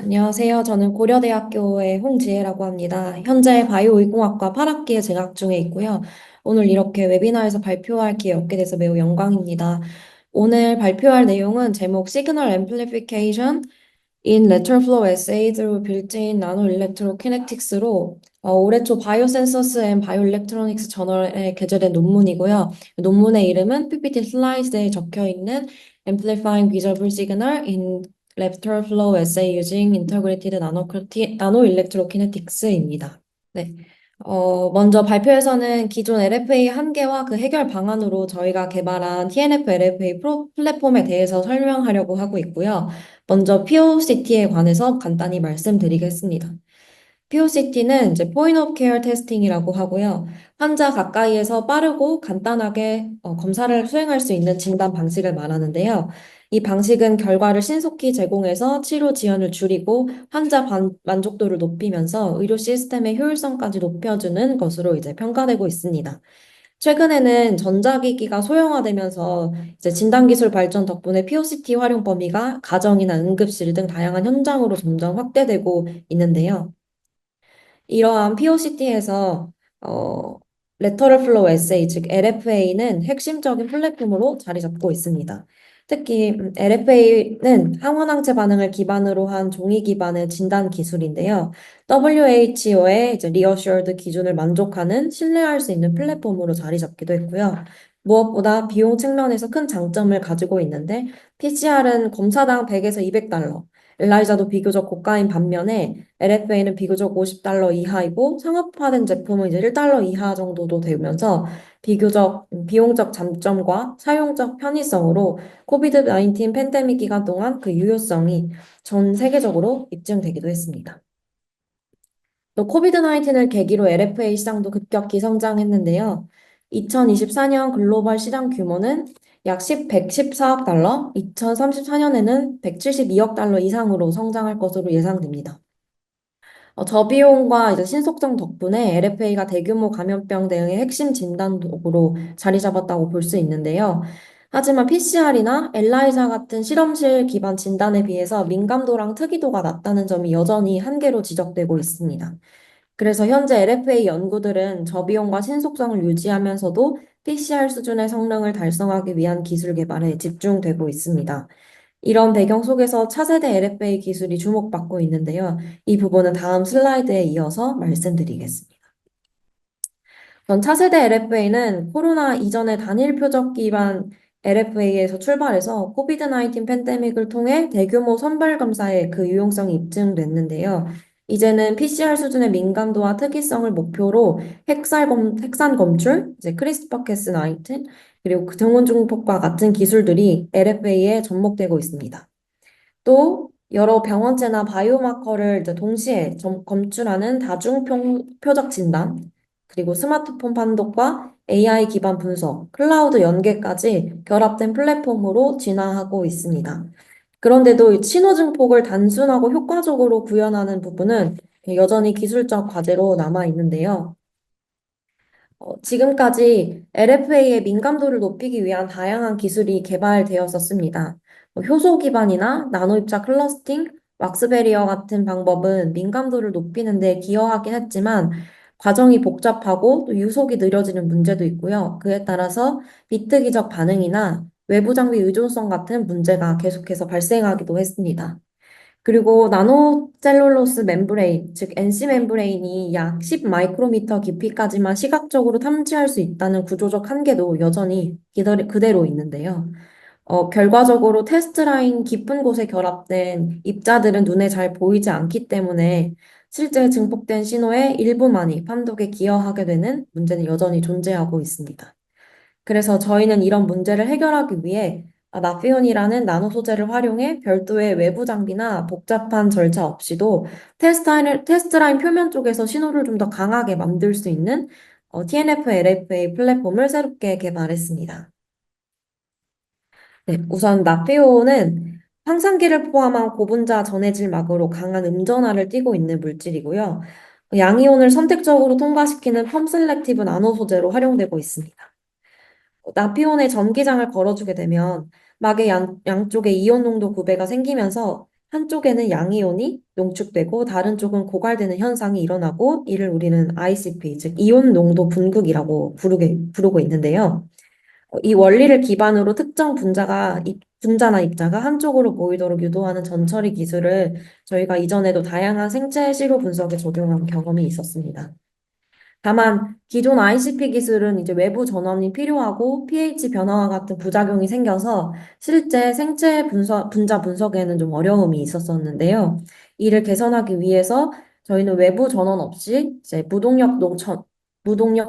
안녕하세요. 저는 고려대학교의 홍지혜라고 합니다. 현재 바이오의공학과 8학기에 재학 중에 있고요. 오늘 이렇게 웨비나에서 발표할 기회 얻게 돼서 매우 영광입니다. 오늘 발표할 내용은 제목 Signal Amplification in Lateral Flow Assay through Built-in Nanoelectrokinetics로 올해 초 Biosensors and Bioelectronics 저널에 게재된 논문이고요. 논문의 이름은 PPT 슬라이드에 적혀 있는 Amplifying Visible Signal in Lateral Flow Assay Using Integrated Nanoelectrokinetics입니다. 네. 먼저 발표에서는 기존 LFA 한계와 그 해결 방안으로 저희가 개발한 TNF LFA 플랫폼에 대해서 설명하려고 하고 있고요. 먼저 POCT에 관해서 간단히 말씀드리겠습니다. POCT는 이제 Point of Care Testing이라고 하고요. 환자 가까이에서 빠르고 간단하게 검사를 수행할 수 있는 진단 방식을 말하는데요. 이 방식은 결과를 신속히 제공해서 치료 지연을 줄이고 환자 만족도를 높이면서 의료 시스템의 효율성까지 높여주는 것으로 이제 평가되고 있습니다. 최근에는 전자기기가 소형화되면서 이제 진단기술 발전 덕분에 POCT 활용 범위가 가정이나 응급실 등 다양한 현장으로 점점 확대되고 있는데요. 이러한 POCT에서 Lateral Flow Assay, 즉 LFA는 핵심적인 플랫폼으로 자리 잡고 있습니다. 특히 LFA는 항원항체 반응을 기반으로 한 종이 기반의 진단 기술인데요. WHO의 이제 Reassured 기준을 만족하는 신뢰할 수 있는 플랫폼으로 자리 잡기도 했고요. 무엇보다 비용 측면에서 큰 장점을 가지고 있는데 PCR은 검사당 100에서 200달러, 엘라이자도 비교적 고가인 반면에 LFA는 비교적 50달러 이하이고 상업화된 제품은 이제 1달러 이하 정도도 되면서 비교적 비용적 장점과 사용적 편의성으로 코비드-19 팬데믹 기간 동안 그 유효성이 전 세계적으로 입증되기도 했습니다. 또 코비드-19을 계기로 LFA 시장도 급격히 성장했는데요. 2024년 글로벌 시장 규모는 약 114억 달러, 2034년에는 172억 달러 이상으로 성장할 것으로 예상됩니다. 저비용과 이제 신속성 덕분에 LFA가 대규모 감염병 대응의 핵심 진단 도구로 자리 잡았다고 볼 수 있는데요. 하지만 PCR이나 엘라이자 같은 실험실 기반 진단에 비해서 민감도랑 특이도가 낮다는 점이 여전히 한계로 지적되고 있습니다. 그래서 현재 LFA 연구들은 저비용과 신속성을 유지하면서도 PCR 수준의 성능을 달성하기 위한 기술 개발에 집중되고 있습니다. 이런 배경 속에서 차세대 LFA 기술이 주목받고 있는데요. 이 부분은 다음 슬라이드에 이어서 말씀드리겠습니다. 전 차세대 LFA는 코로나 이전의 단일 표적 기반 LFA에서 출발해서 코비드-19 팬데믹을 통해 대규모 선발 검사에 그 유용성이 입증됐는데요. 이제는 PCR 수준의 민감도와 특이성을 목표로 핵산 검출, 이제 크리스퍼캐스19, 그리고 그 등원 중폭과 같은 기술들이 LFA에 접목되고 있습니다. 또 여러 병원체나 바이오마커를 이제 동시에 검출하는 다중 표적 진단, 그리고 스마트폰 판독과 AI 기반 분석, 클라우드 연계까지 결합된 플랫폼으로 진화하고 있습니다. 그런데도 이 신호 증폭을 단순하고 효과적으로 구현하는 부분은 여전히 기술적 과제로 남아 있는데요. 지금까지 LFA의 민감도를 높이기 위한 다양한 기술이 개발되었었습니다. 효소 기반이나 나노 입자 클러스팅, 왁스 베리어 같은 방법은 민감도를 높이는 데 기여하긴 했지만 과정이 복잡하고 또 유속이 느려지는 문제도 있고요. 그에 따라서 비트기적 반응이나 외부 장비 의존성 같은 문제가 계속해서 발생하기도 했습니다. 그리고 나노셀룰로스 멤브레인, 즉 NC 멤브레인이 약 10 마이크로미터 깊이까지만 시각적으로 탐지할 수 있다는 구조적 한계도 여전히 그대로 있는데요. 결과적으로 테스트 라인 깊은 곳에 결합된 입자들은 눈에 잘 보이지 않기 때문에 실제 증폭된 신호의 일부만이 판독에 기여하게 되는 문제는 여전히 존재하고 있습니다. 그래서 저희는 이런 문제를 해결하기 위해 나피온이라는 나노 소재를 활용해 별도의 외부 장비나 복잡한 절차 없이도 테스트 라인 표면 쪽에서 신호를 좀 더 강하게 만들 수 있는 TNF LFA 플랫폼을 새롭게 개발했습니다. 네, 우선 나피온은 황산기를 포함한 고분자 전해질 막으로 강한 음전하를 띠고 있는 물질이고요. 양이온을 선택적으로 통과시키는 펌셀렉티브 나노 소재로 활용되고 있습니다. 나피온에 전기장을 걸어주게 되면 막의 양쪽에 이온 농도 구배가 생기면서 한쪽에는 양이온이 농축되고 다른 쪽은 고갈되는 현상이 일어나고 이를 우리는 ICP, 즉 이온 농도 분극이라고 부르고 있는데요. 이 원리를 기반으로 특정 분자나 입자가 한쪽으로 보이도록 유도하는 전처리 기술을 저희가 이전에도 다양한 생체 시료 분석에 적용한 경험이 있었습니다. 다만 기존 ICP 기술은 이제 외부 전원이 필요하고 pH 변화와 같은 부작용이 생겨서 실제 생체 분자 분석에는 좀 어려움이 있었었는데요. 이를 개선하기 위해서 저희는 외부 전원 없이 이제 무동력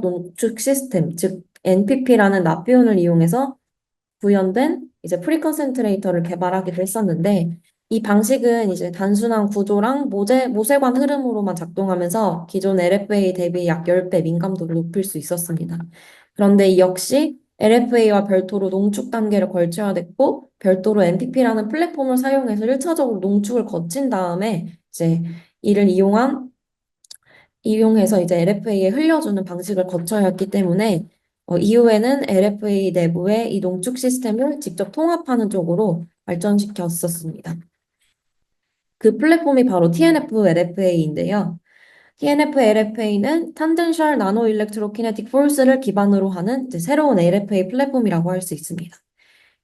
농축 시스템, 즉 NPP라는 납비온을 이용해서 구현된 이제 프리컨센트레이터를 개발하기도 했었는데 이 방식은 이제 단순한 구조랑 모세관 흐름으로만 작동하면서 기존 LFA 대비 약 10배 민감도를 높일 수 있었습니다. 그런데 이 역시 LFA와 별도로 농축 단계를 걸쳐야 됐고 별도로 NPP라는 플랫폼을 사용해서 1차적으로 농축을 거친 다음에 이제 이를 이용해서 이제 LFA에 흘려주는 방식을 거쳐야 했기 때문에 이후에는 LFA 내부의 이 농축 시스템을 직접 통합하는 쪽으로 발전시켰었습니다. 그 플랫폼이 바로 TNF LFA인데요. TNF LFA는 탄젠셜 나노 일렉트로 키네틱 포스를 기반으로 하는 이제 새로운 LFA 플랫폼이라고 할 수 있습니다.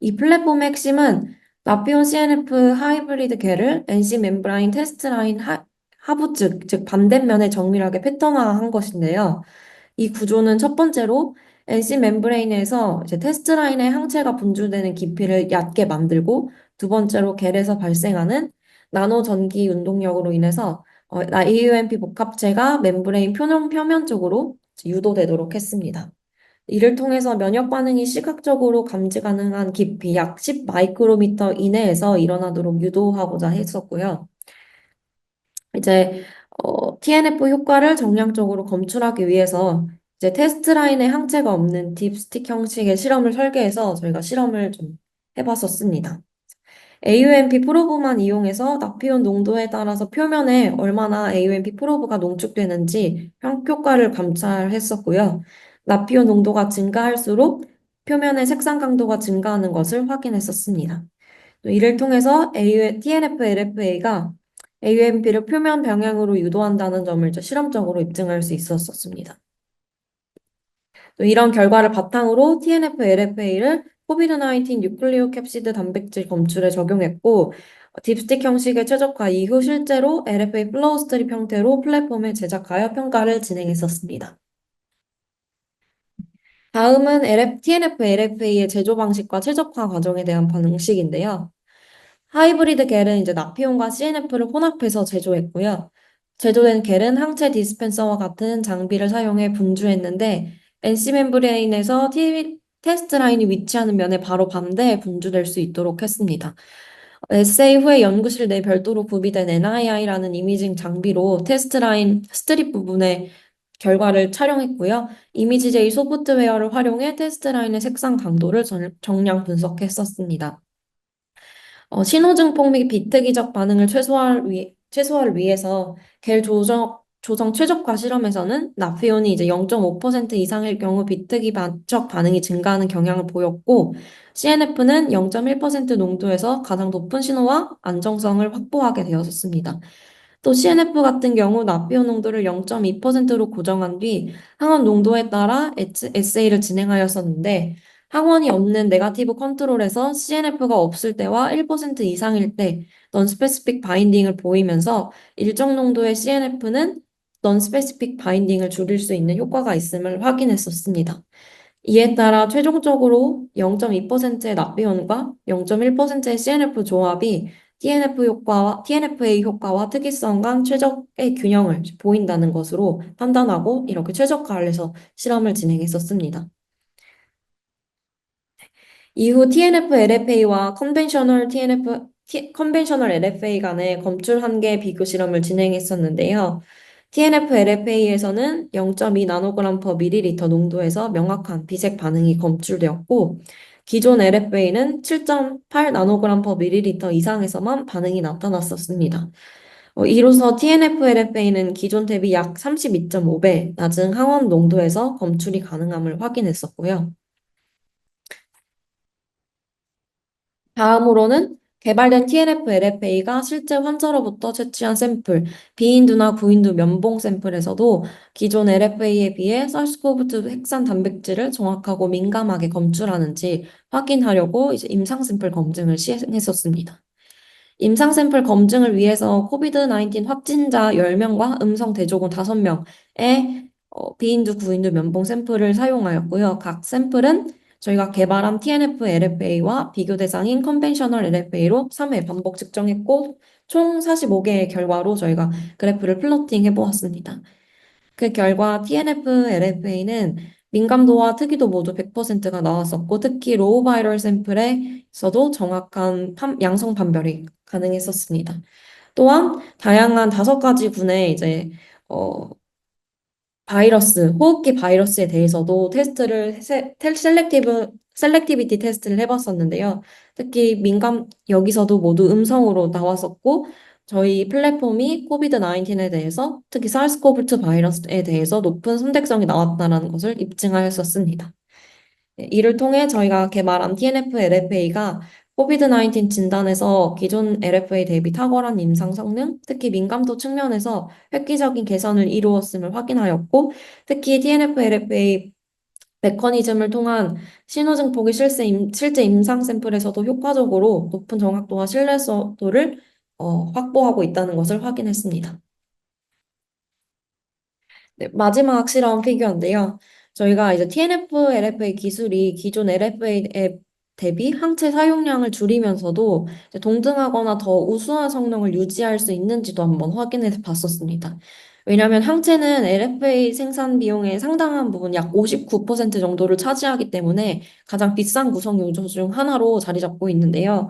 이 플랫폼의 핵심은 나피온 CNF 하이브리드 겔을 NC 멤브라인 테스트 라인 하부측, 즉 반대면에 정밀하게 패턴화한 것인데요. 이 구조는 첫 번째로 NC 멤브레인에서 이제 테스트 라인의 항체가 분출되는 깊이를 얕게 만들고 두 번째로 겔에서 발생하는 나노 전기 운동력으로 인해서 AUMP 복합체가 멤브레인 표면 쪽으로 유도되도록 했습니다. 이를 통해서 면역 반응이 시각적으로 감지 가능한 깊이 약 10 마이크로미터 이내에서 일어나도록 유도하고자 했었고요. 이제 TNF 효과를 정량적으로 검출하기 위해서 이제 테스트 라인에 항체가 없는 딥스틱 형식의 실험을 설계해서 저희가 실험을 좀 해봤었습니다. AUMP 프로브만 이용해서 나피온 농도에 따라서 표면에 얼마나 AUMP 프로브가 농축되는지 효과를 감찰했었고요. 나피온 농도가 증가할수록 표면의 색상 강도가 증가하는 것을 확인했었습니다. 또 이를 통해서 TNF LFA가 AUMP를 표면 방향으로 유도한다는 점을 이제 실험적으로 입증할 수 있었습니다. 또 이런 결과를 바탕으로 TNF LFA를 코비드-19 뉴클리오 캡시드 단백질 검출에 적용했고 딥스틱 형식의 최적화 이후 실제로 LFA 플로우 스트립 형태로 플랫폼을 제작하여 평가를 진행했었습니다. 다음은 TNF LFA의 제조 방식과 최적화 과정에 대한 방식인데요. 하이브리드 겔은 이제 나피온과 CNF를 혼합해서 제조했고요. 제조된 겔은 항체 디스펜서와 같은 장비를 사용해 분주했는데 NC 멤브레인에서 테스트 라인이 위치하는 면에 바로 반대에 분주될 수 있도록 했습니다. 에세이 후에 연구실 내 별도로 구비된 NII라는 이미징 장비로 테스트 라인 스트립 부분의 결과를 촬영했고요. 이미지제이 소프트웨어를 활용해 테스트 라인의 색상 강도를 정량 분석했었습니다. 신호증폭 및 비특이적 반응을 최소화를 위해서 겔 조정 최적화 실험에서는 나피온이 이제 0.5% 이상일 경우 비특이적 반응이 증가하는 경향을 보였고 CNF는 0.1% 농도에서 가장 높은 신호와 안정성을 확보하게 되었습니다. 또 CNF 같은 경우 나피온 농도를 0.2%로 고정한 뒤 항원 농도에 따라 에세이를 진행하였었는데 항원이 없는 네가티브 컨트롤에서 CNF가 없을 때와 1% 이상일 때 넌스페시픽 바인딩을 보이면서 일정 농도의 CNF는 넌스페시픽 바인딩을 줄일 수 있는 효과가 있음을 확인했었습니다. 이에 따라 최종적으로 0.2%의 납비온과 0.1%의 CNF 조합이 TNFA 효과와 특이성 간 최적의 균형을 보인다는 것으로 판단하고 이렇게 최적화를 해서 실험을 진행했었습니다. 이후 TNF LFA와 컨벤셔널 LFA 간의 검출 한계 비교 실험을 진행했었는데요. TNF LFA에서는 0.2 나노그램 퍼 밀리리터 농도에서 명확한 비색 반응이 검출되었고, 기존 LFA는 7.8 나노그램 퍼 밀리리터 이상에서만 반응이 나타났었습니다. 이로써 TNF LFA는 기존 대비 약 32.5배 낮은 항원 농도에서 검출이 가능함을 확인했었고요. 다음으로는 개발된 TNF LFA가 실제 환자로부터 채취한 샘플, 비인두나 구인두 면봉 샘플에서도 기존 LFA에 비해 사르스코브2 핵산 단백질을 정확하고 민감하게 검출하는지 확인하려고 이제 임상 샘플 검증을 시행했었습니다. 임상 샘플 검증을 위해서 코비드-19 확진자 10명과 음성 대조군 5명의 비인두, 구인두 면봉 샘플을 사용하였고요. 각 샘플은 저희가 개발한 TNF LFA와 비교 대상인 컨벤셔널 LFA로 3회 반복 측정했고 총 45개의 결과로 저희가 그래프를 플로팅 해보았습니다. 그 결과 TNF LFA는 민감도와 특이도 모두 100%가 나왔었고 특히 로우 바이럴 샘플에서도 정확한 양성 판별이 가능했었습니다. 또한 다양한 5가지 군의 이제 어, 호흡기 바이러스에 대해서도 셀렉티비티 테스트를 해봤었는데요. 특히 여기서도 모두 음성으로 나왔었고, 저희 플랫폼이 코비드-19에 대해서, 특히 사르스코브2 바이러스에 대해서 높은 선택성이 나왔다는 것을 입증하였었습니다. 네, 이를 통해 저희가 개발한 TNF LFA가 코비드-19 진단에서 기존 LFA 대비 탁월한 임상 성능, 특히 민감도 측면에서 획기적인 개선을 이루었음을 확인하였고, 특히 TNF LFA 메커니즘을 통한 신호 증폭이 실제 임상 샘플에서도 효과적으로 높은 정확도와 신뢰도를 확보하고 있다는 것을 확인했습니다. 네, 마지막 실험 피규어인데요. 저희가 이제 TNF LFA 기술이 기존 LFA에 대비 항체 사용량을 줄이면서도 이제 동등하거나 더 우수한 성능을 유지할 수 있는지도 한번 확인해 봤었습니다. 왜냐하면 항체는 LFA 생산 비용의 상당한 부분, 약 59% 정도를 차지하기 때문에 가장 비싼 구성 요소 중 하나로 자리 잡고 있는데요.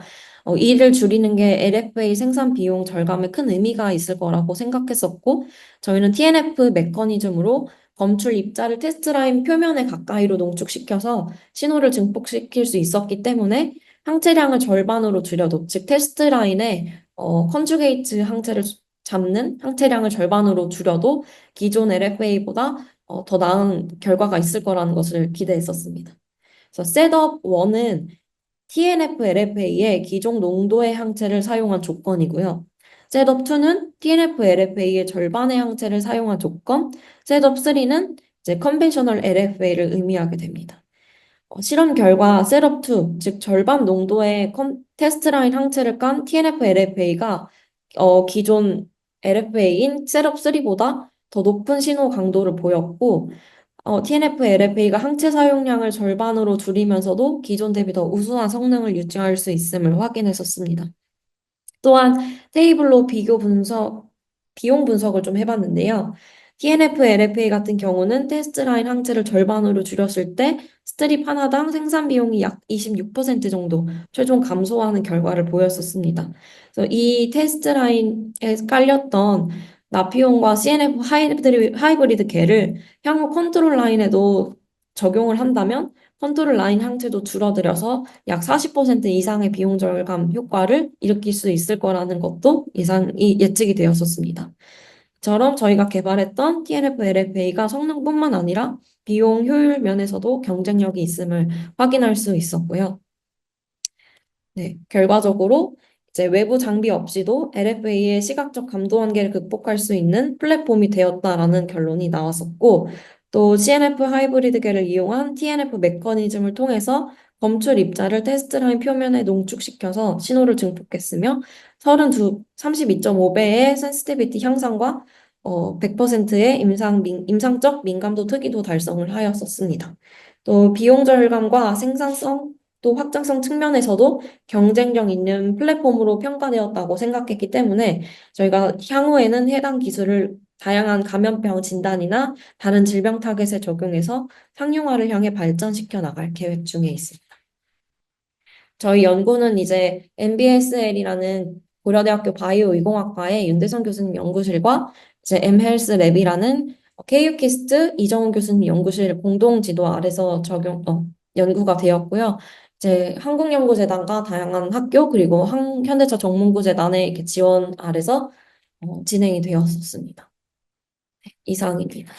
이를 줄이는 게 LFA 생산 비용 절감에 큰 의미가 있을 거라고 생각했었고, 저희는 TNF 메커니즘으로 검출 입자를 테스트 라인 표면에 가까이로 농축시켜서 신호를 증폭시킬 수 있었기 때문에 항체량을 절반으로 줄여도, 즉 테스트 라인에 컨주게이트 항체를 잡는 항체량을 절반으로 줄여도 기존 LFA보다 더 나은 결과가 있을 거라는 것을 기대했었습니다. 그래서 셋업 1은 TNF LFA의 기존 농도의 항체를 사용한 조건이고요. 셋업 2는 TNF LFA의 절반의 항체를 사용한 조건, 셋업 3는 이제 컨벤셔널 LFA를 의미하게 됩니다. 실험 결과 셋업 2, 즉 절반 농도의 테스트 라인 항체를 깐 TNF LFA가 기존 LFA인 셋업 3보다 더 높은 신호 강도를 보였고, TNF LFA가 항체 사용량을 절반으로 줄이면서도 기존 대비 더 우수한 성능을 유지할 수 있음을 확인했었습니다. 또한 테이블로 비용 분석을 좀 해봤는데요. TNF LFA 같은 경우는 테스트 라인 항체를 절반으로 줄였을 때 스트립 하나당 생산 비용이 약 26% 정도 최종 감소하는 결과를 보였었습니다. 그래서 이 테스트 라인에 깔렸던 나피온과 CNF 하이브리드 겔을 향후 컨트롤 라인에도 적용을 한다면 컨트롤 라인 항체도 줄어들여서 약 40% 이상의 비용 절감 효과를 일으킬 수 있을 거라는 것도 예측이 되었었습니다. 처럼 저희가 개발했던 TNF LFA가 성능뿐만 아니라 비용 효율 면에서도 경쟁력이 있음을 확인할 수 있었고요. 네, 결과적으로 이제 외부 장비 없이도 LFA의 시각적 감도 한계를 극복할 수 있는 플랫폼이 되었다라는 결론이 나왔었고, 또 CNF 하이브리드계를 이용한 TNF 메커니즘을 통해서 검출 입자를 테스트 라인 표면에 농축시켜서 신호를 증폭했으며 32.5배의 센시티비티 향상과 100%의 임상적 민감도 특이도 달성을 하였었습니다. 또 비용 절감과 생산성 또 확장성 측면에서도 경쟁력 있는 플랫폼으로 평가되었다고 생각했기 때문에 저희가 향후에는 해당 기술을 다양한 감염병 진단이나 다른 질병 타겟에 적용해서 상용화를 향해 발전시켜 나갈 계획 중에 있습니다. 저희 연구는 이제 MBSL이라는 고려대학교 바이오의공학과의 윤대성 교수님 연구실과 이제 엠헬스 랩이라는 KU키스트 이정훈 교수님 연구실 공동 지도 아래서 연구가 되었고요. 이제 한국연구재단과 다양한 학교 그리고 현대차 정문구재단의 이렇게 지원 아래서 진행이 되었었습니다. 이상입니다.